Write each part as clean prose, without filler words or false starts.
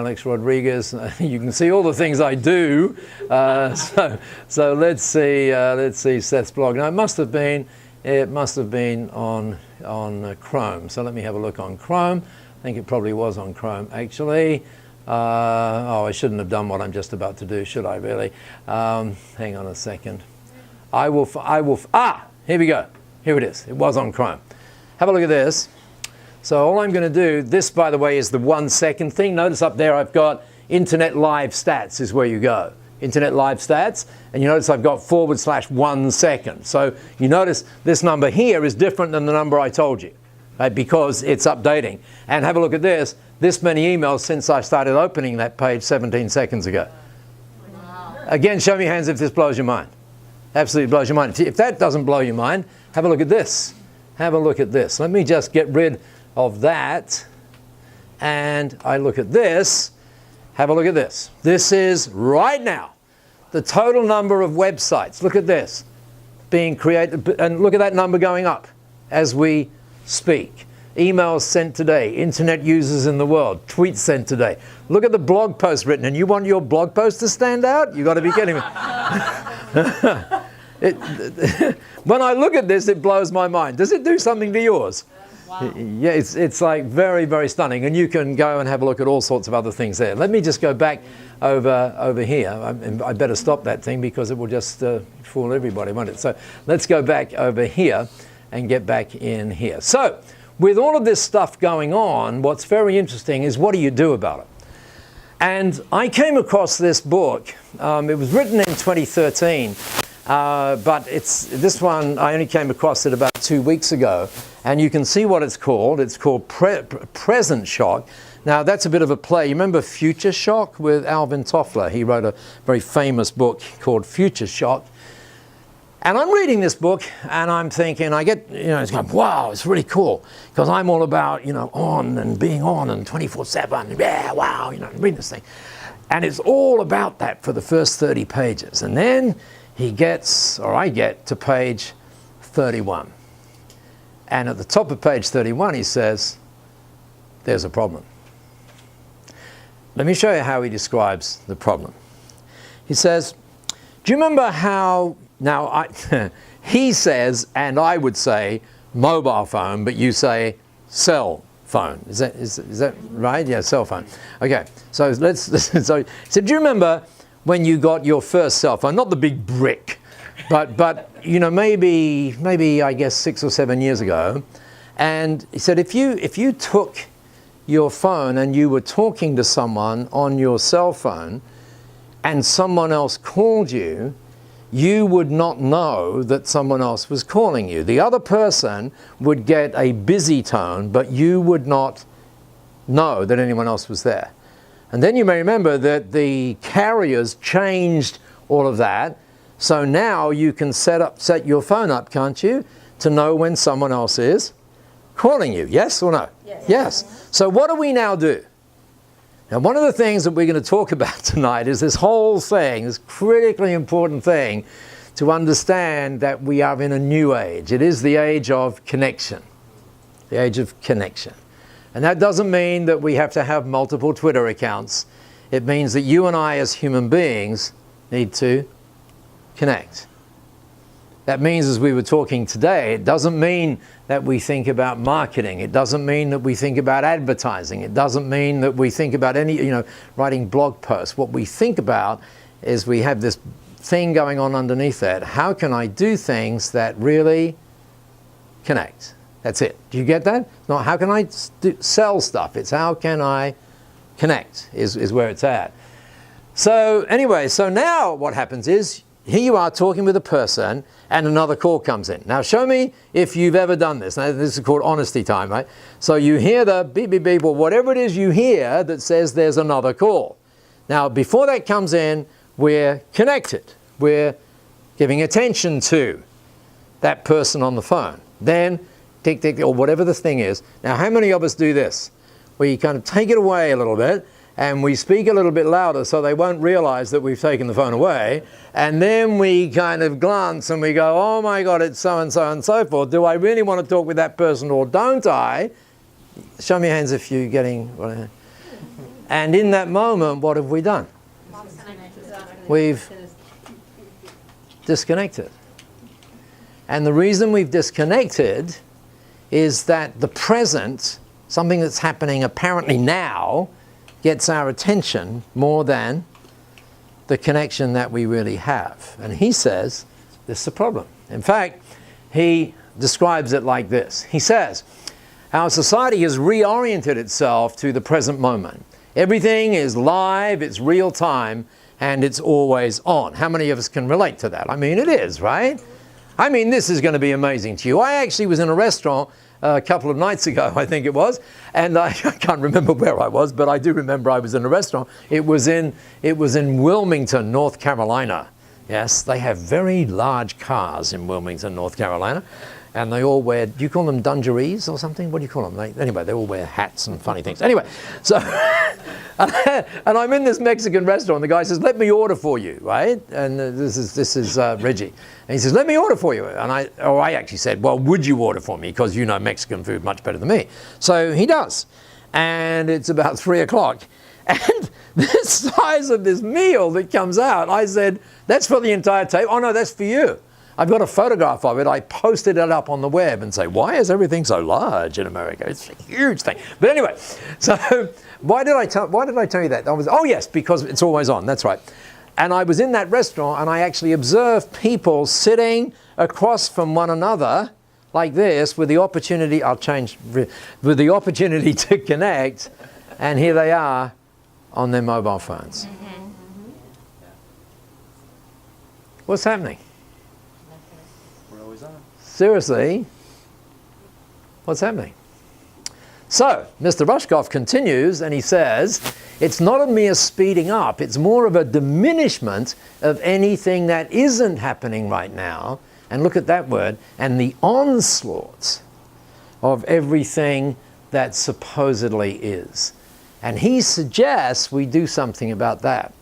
Alex Rodriguez. You can see all the things I do. So let's see Seth's blog. Now it must have been on Chrome. So let me have a look on Chrome. I think it probably was on Chrome actually. I shouldn't have done what I'm just about to do, should I really? Hang on a second. Here we go. Here it is. It was on Chrome. Have a look at this. So all I'm going to do, this by the way is the 1 second thing. Notice up there I've got Internet Live Stats is where you go. Internet Live Stats, and you notice I've got /1 second. So you notice this number here is different than the number I told you, right? Because it's updating. And have a look at this many emails since I started opening that page 17 seconds ago. Wow. Again, show me hands if this blows your mind. Absolutely blows your mind. If that doesn't blow your mind, have a look at this. Have a look at this. Let me just get rid of that. And I look at this. Have a look at this. This is right now the total number of websites. Look at this being created. And look at that number going up as we speak. Emails sent today. Internet users in the world. Tweets sent today. Look at the blog post written. And you want your blog post to stand out? You've got to be kidding me. When I look at this, it blows my mind. Does it do something to yours? Wow. Yeah, it's like very, very stunning. And you can go and have a look at all sorts of other things there. Let me just go back over here. I better stop that thing because it will just fool everybody, won't it? So let's go back over here and get back in here. So with all of this stuff going on, what's very interesting is what do you do about it? And I came across this book. It was written in 2013. But this one, I only came across it about 2 weeks ago, and you can see what it's called. It's called Present Shock. Now, that's a bit of a play. You remember Future Shock with Alvin Toffler? He wrote a very famous book called Future Shock. And I'm reading this book, and I'm thinking, it's going, wow, it's really cool, because I'm all about, on and being on and 24/7. Yeah, wow, reading this thing. And it's all about that for the first 30 pages. And then I get to page 31. And at the top of page 31, he says, there's a problem. Let me show you how he describes the problem. He says, do you remember how, he says, and I would say mobile phone, but you say cell phone. Is that right? Yeah, cell phone. Okay, so so do you remember when you got your first cell phone, not the big brick, but maybe I guess 6 or 7 years ago, and he said if you took your phone and you were talking to someone on your cell phone and someone else called you, you would not know that someone else was calling you. The other person would get a busy tone, but you would not know that anyone else was there. And then you may remember that the carriers changed all of that. So now you can set your phone up, can't you, to know when someone else is calling you. Yes or no? Yes. So what do we now do? Now, one of the things that we're going to talk about tonight is this whole thing, this critically important thing to understand that we are in a new age. It is the age of connection. The age of connection. And that doesn't mean that we have to have multiple Twitter accounts. It means that you and I as human beings need to connect. That means, as we were talking today, it doesn't mean that we think about marketing. It doesn't mean that we think about advertising. It doesn't mean that we think about writing blog posts. What we think about is we have this thing going on underneath that. How can I do things that really connect? That's it. Do you get that? It's not how can I sell stuff. It's how can I connect is where it's at. So anyway, so now what happens is here you are talking with a person and another call comes in. Now show me if you've ever done this. Now this is called honesty time, right? So you hear the beep, beep, beep, or whatever it is you hear that says there's another call. Now before that comes in, we're connected. We're giving attention to that person on the phone. Then tick, tick, or whatever the thing is. Now, how many of us do this? We kind of take it away a little bit, and we speak a little bit louder so they won't realize that we've taken the phone away, and then we kind of glance and we go, oh my God, it's so-and-so and so forth. Do I really want to talk with that person or don't I? Show me your hands if you're getting... And in that moment, what have we done? We've disconnected. And the reason we've disconnected is that the present, something that's happening apparently now, gets our attention more than the connection that we really have. And he says, this is the problem. In fact, he describes it like this. He says, our society has reoriented itself to the present moment. Everything is live, it's real time, and it's always on. How many of us can relate to that? I mean, it is, right? I mean, this is going to be amazing to you. I actually was in a restaurant a couple of nights ago, I think it was, and I can't remember where I was, but I do remember I was in a restaurant. It was in Wilmington, North Carolina. Yes, they have very large cars in Wilmington, North Carolina, and they all wear, do you call them dungarees or something? What do you call them? Anyway, they all wear hats and funny things. Anyway, so, and I'm in this Mexican restaurant. The guy says, let me order for you, right? And this is Reggie. And he says, let me order for you. And I actually said, well, would you order for me? Because you know Mexican food much better than me. So he does. And it's about 3 o'clock. And the size of this meal that comes out, I said, that's for the entire table. Oh, no, that's for you. I've got a photograph of it. I posted it up on the web and say, why is everything so large in America? It's a huge thing. But anyway, so why did I tell you that? Oh, yes, because it's always on. That's right. And I was in that restaurant and I actually observed people sitting across from one another like this with the opportunity, with the opportunity to connect. And here they are on their mobile phones. Mm-hmm. What's happening? We're always on. Seriously, what's happening? So, Mr. Rushkoff continues and he says, it's not a mere speeding up, it's more of a diminishment of anything that isn't happening right now. And look at that word, and the onslaught of everything that supposedly is. And he suggests we do something about that.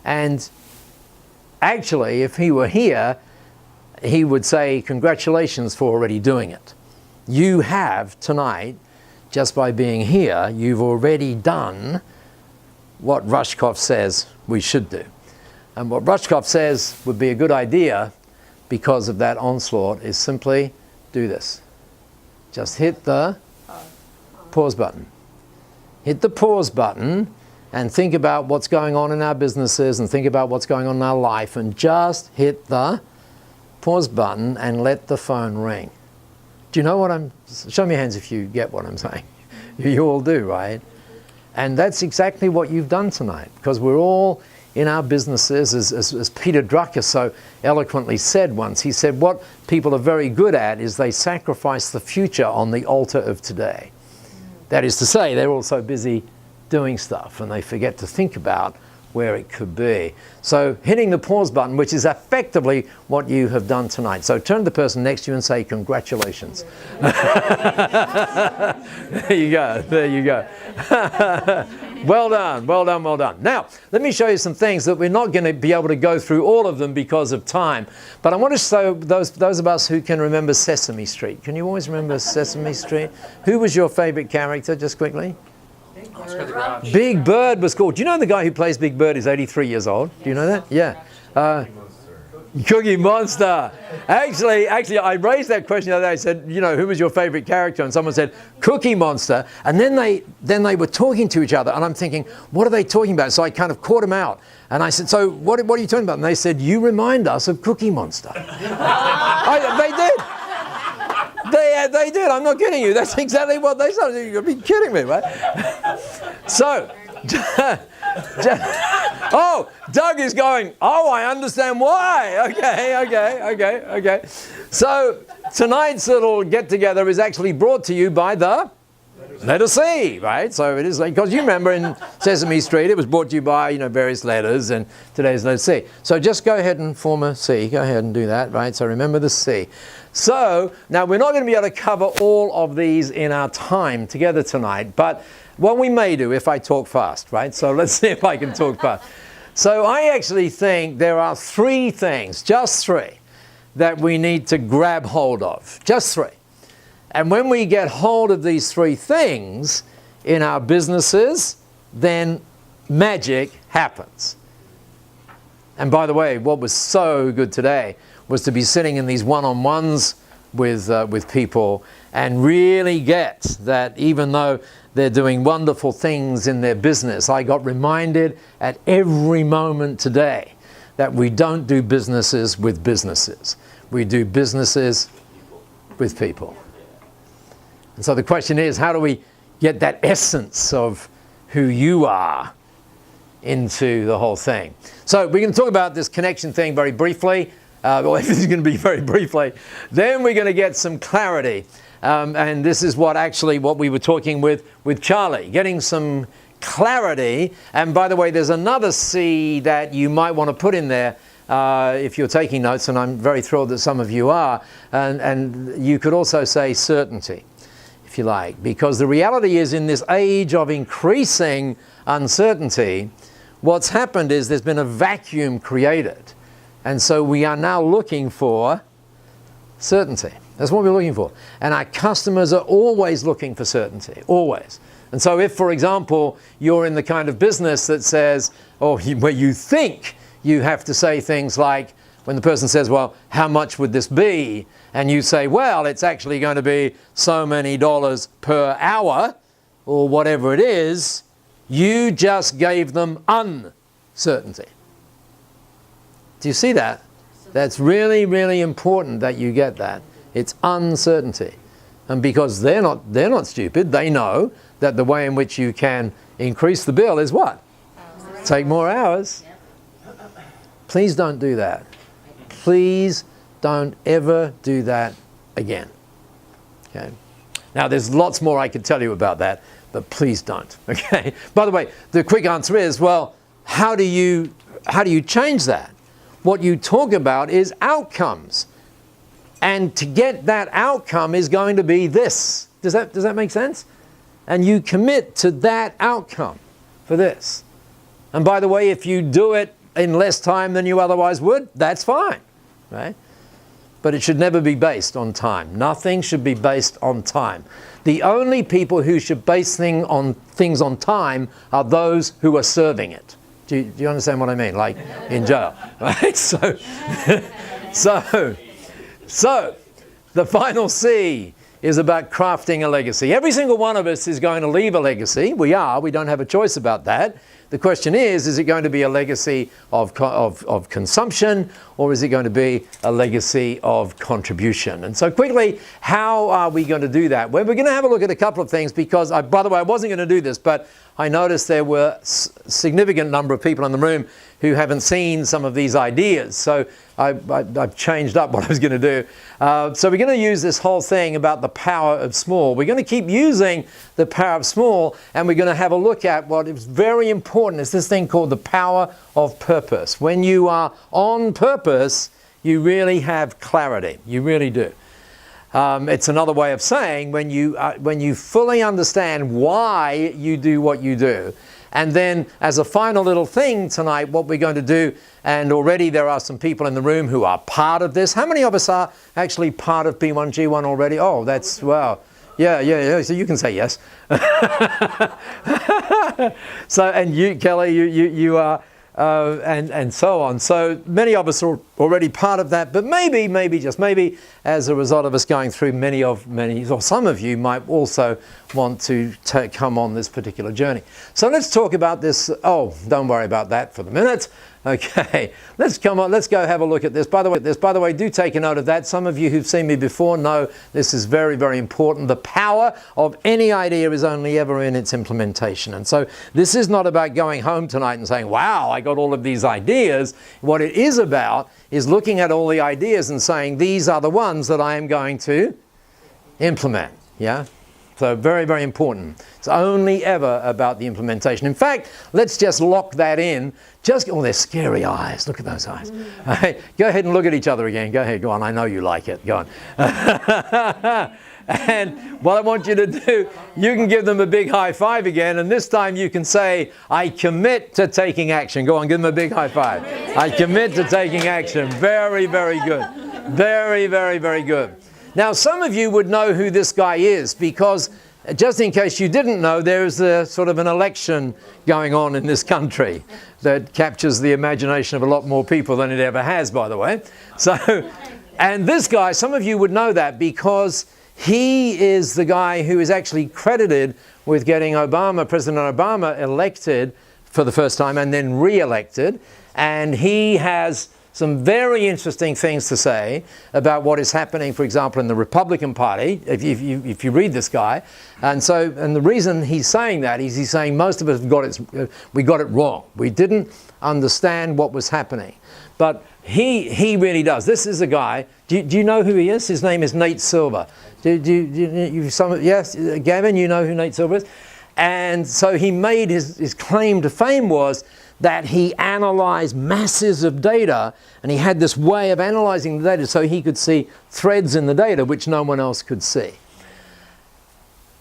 And actually, if he were here, he would say, congratulations for already doing it. You have tonight, just by being here, you've already done what Rushkoff says we should do. And what Rushkoff says would be a good idea because of that onslaught is simply do this. Just hit the pause button. Hit the pause button and think about what's going on in our businesses and think about what's going on in our life and just hit the pause button and let the phone ring. Do you know what show me your hands if you get what I'm saying. You all do, right? And that's exactly what you've done tonight, because we're all in our businesses, as Peter Drucker so eloquently said once. He said what people are very good at is they sacrifice the future on the altar of today. That is to say, they're all so busy doing stuff and they forget to think about where it could be. So hitting the pause button, which is effectively what you have done tonight. So turn to the person next to you and say, congratulations. There you go, there you go. Well done, well done, well done. Now, let me show you some things that we're not going to be able to go through all of them because of time. But I want to show those of us who can remember Sesame Street. Can you always remember Sesame Street? Who was your favorite character, just quickly? Big Bird was cool. Do you know the guy who plays Big Bird is 83 years old? Do you know that? Yeah. Cookie Monster. Actually, I raised that question the other day. I said, you know, who was your favorite character? And someone said, Cookie Monster. And then they were talking to each other. And I'm thinking, what are they talking about? So I kind of caught them out. And I said, so what are you talking about? And they said, you remind us of Cookie Monster. They did. They did. I'm not kidding you. That's exactly what they said. You've been kidding me, right? So, oh, Doug is going, oh, I understand why. Okay. So, tonight's little get-together is actually brought to you by the letter C, right? So it is like, because you remember in Sesame Street, it was brought to you by, various letters, and today's letter C. So just go ahead and form a C. Go ahead and do that, right? So remember the C. So now we're not going to be able to cover all of these in our time together tonight, but what we may do if I talk fast, right? So let's see if I can talk fast. So I actually think there are 3 things, just 3, that we need to grab hold of. Just 3. And when we get hold of these 3 things in our businesses, then magic happens. And by the way, what was so good today was to be sitting in these one-on-ones with people and really get that even though they're doing wonderful things in their business, I got reminded at every moment today that we don't do businesses with businesses. We do businesses with people. And so the question is, how do we get that essence of who you are into the whole thing? So we're going to talk about this connection thing very briefly. Well, if it's going to be very briefly, then we're going to get some clarity. And this is what we were talking with Charlie, getting some clarity. And by the way, there's another C that you might want to put in there if you're taking notes, and I'm very thrilled that some of you are. And you could also say certainty, if you like, because the reality is in this age of increasing uncertainty, what's happened is there's been a vacuum created. And so we are now looking for certainty. That's what we're looking for. And our customers are always looking for certainty, always. And so if, for example, you're in the kind of business that says, where you think you have to say things like, when the person says, well, how much would this be? And you say, well, it's actually going to be so many dollars per hour, or whatever it is, you just gave them uncertainty. Do you see that? That's really, really important that you get that. It's uncertainty. And because they're not stupid, they know that the way in which you can increase the bill is what? Take more hours. Please don't do that. Please don't ever do that again. Okay? Now, there's lots more I could tell you about that, but please don't. Okay? By the way, the quick answer is, well, how do you change that? What you talk about is outcomes. And to get that outcome is going to be this. Does that make sense? And you commit to that outcome for this. And by the way, if you do it in less time than you otherwise would, that's fine, right? But it should never be based on time. Nothing should be based on time. The only people who should base things on time are those who are serving it. Do you understand what I mean? Like in jail, right? So the final C is about crafting a legacy. Every single one of us is going to leave a legacy. We don't have a choice about that. The question is it going to be a legacy of consumption, or is it going to be a legacy of contribution? And so quickly, how are we going to do that? Well, we're going to have a look at a couple of things because, by the way, I wasn't going to do this, but I noticed there were a significant number of people in the room who haven't seen some of these ideas. So I've changed up what I was going to do. So we're going to use this whole thing about the power of small. We're going to keep using the power of small, and we're going to have a look at what is very important. It's this thing called the power of purpose. When you are on purpose, you really have clarity. You really do. It's another way of saying when you fully understand why you do what you do. And then as a final little thing tonight, what we're going to do, and already there are some people in the room who are part of this. How many of us are actually part of B1G1 already? Oh, that's, wow. Yeah. So you can say yes. So, and you, Kelly, you are, and so on. So many of us are already part of that, but maybe, just maybe, as a result of us going through many, or some of you might also want to come on this particular journey. So let's talk about this. Oh, don't worry about that for the minute. Okay, let's go have a look at this. By the way, do take a note of that. Some of you who've seen me before know this is very, very important. The power of any idea is only ever in its implementation. And so this is not about going home tonight and saying, wow, I got all of these ideas. What it is about is looking at all the ideas and saying, these are the ones that I am going to implement. Yeah? So very, very important. It's only ever about the implementation. In fact, let's just lock that in. They're scary eyes. Look at those eyes. All right, go ahead and look at each other again. Go ahead, go on. I know you like it. Go on. And what I want you to do, you can give them a big high five again. And this time you can say, I commit to taking action. Go on, give them a big high five. I commit to taking action. Very, very good. Very, very, very good. Now, some of you would know who this guy is because just in case you didn't know, there's a sort of an election going on in this country that captures the imagination of a lot more people than it ever has, by the way. So, and this guy, some of you would know that because he is the guy who is actually credited with getting President Obama elected for the first time and then re-elected. And he has some very interesting things to say about what is happening, for example, in the Republican Party, if you read this guy. And the reason he's saying that is he's saying most of us we got it wrong. We didn't understand what was happening. But he really does. This is a guy, do you know who he is? His name is Nate Silver. Yes, Gavin, you know who Nate Silver is? And so he made his claim to fame was that he analyzed masses of data, and he had this way of analyzing the data so he could see threads in the data which no one else could see.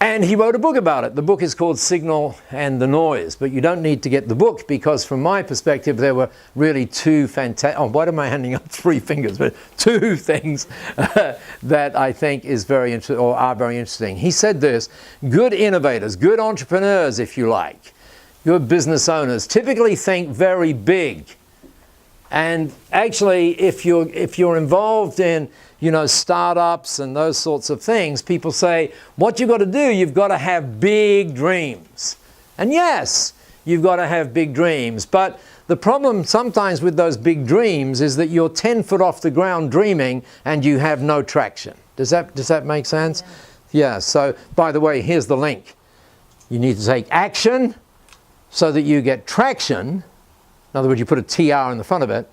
And he wrote a book about it. The book is called Signal and the Noise, but you don't need to get the book because from my perspective there were really two fantastic, why am I handing up three fingers? But two things that I think is very interesting, or are very interesting. He said this: good innovators, good entrepreneurs, if you like, good business owners typically think very big. And actually, if you're involved in startups and those sorts of things, people say, what you've got to do, you've got to have big dreams. And yes, you've got to have big dreams. But the problem sometimes with those big dreams is that you're 10 foot off the ground dreaming and you have no traction. Does that make sense? Yeah. So, by the way, here's the link. You need to take action so that you get traction. In other words, you put a TR in the front of it.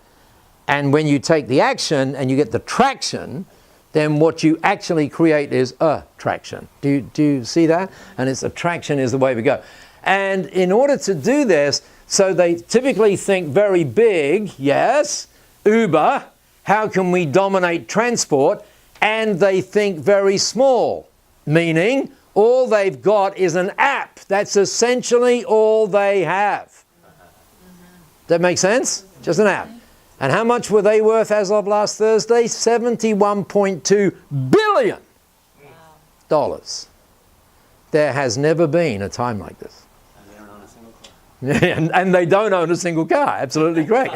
And when you take the action and you get the traction, then what you actually create is attraction. Do you see that? And it's attraction is the way we go. And in order to do this, so they typically think very big, yes, Uber, how can we dominate transport? And they think very small, meaning all they've got is an app. That's essentially all they have. That makes sense? Just an app. And how much were they worth as of last Thursday? $71.2 billion. Wow. There has never been a time like this. And they don't own a single car. And they don't own a single car. Absolutely correct.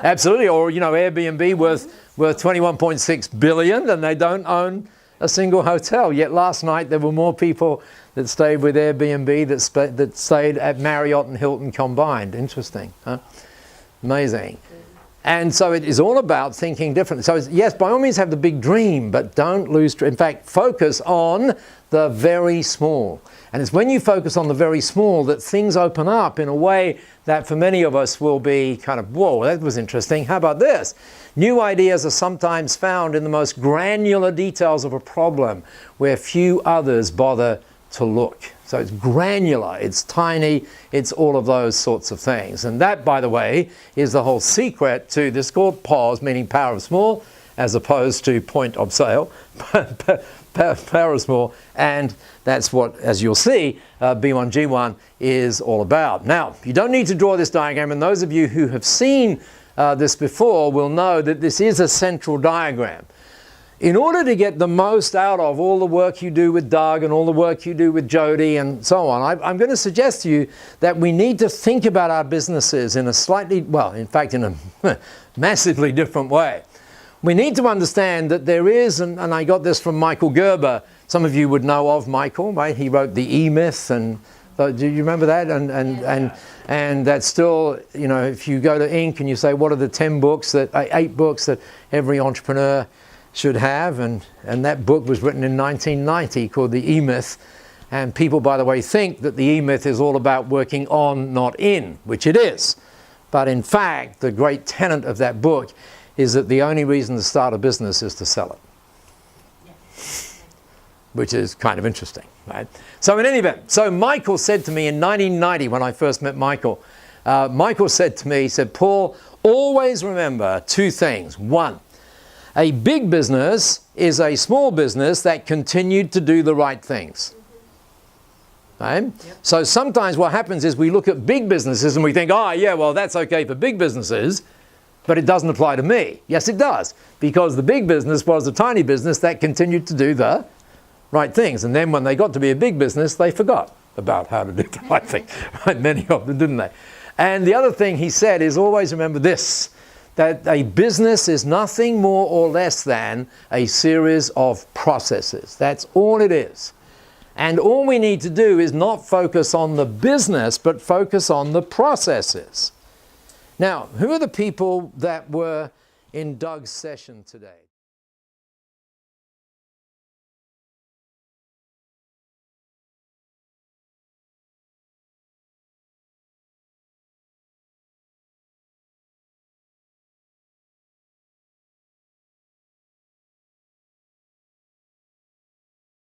Absolutely. Or, Airbnb worth $21.6 billion and they don't own a single hotel. Yet last night there were more people that stayed with Airbnb that stayed at Marriott and Hilton combined. Interesting, huh? Amazing. And so it is all about thinking differently. So yes, by all means have the big dream, but don't lose, in fact, focus on the very small. And it's when you focus on the very small that things open up in a way that for many of us will be kind of, whoa, that was interesting. How about this? New ideas are sometimes found in the most granular details of a problem where few others bother to look. So it's granular, it's tiny, it's all of those sorts of things. And that, by the way, is the whole secret to this called POS, meaning power of small, as opposed to point of sale, power of small. And that's what, as you'll see, B1G1 is all about. Now, you don't need to draw this diagram, and those of you who have seen this before will know that this is a central diagram. In order to get the most out of all the work you do with Doug and all the work you do with Jody and so on, I'm going to suggest to you that we need to think about our businesses in a slightly, well, in fact, in a massively different way. We need to understand that there is, and I got this from Michael Gerber. Some of you would know of Michael, right? He wrote the E-Myth, and do you remember that? And that's still, if you go to Inc. and you say, what are the 8 books that every entrepreneur should have, and that book was written in 1990 called The E-Myth. And people, by the way, think that the E-Myth is all about working on, not in, which it is. But in fact, the great tenet of that book is that the only reason to start a business is to sell it. Which is kind of interesting, right? So in any event, so Michael said to me in 1990 when I first met Michael, Michael said to me, he said, Paul, always remember 2 things. 1, a big business is a small business that continued to do the right things. Right? Yep. So sometimes what happens is we look at big businesses and we think, oh yeah, well that's okay for big businesses, but it doesn't apply to me. Yes, it does, because the big business was a tiny business that continued to do the right things. And then when they got to be a big business, they forgot about how to do the right thing. Right? Many of them, didn't they? And the other thing he said is always remember this, that a business is nothing more or less than a series of processes. That's all it is. And all we need to do is not focus on the business, but focus on the processes. Now, who are the people that were in Doug's session today?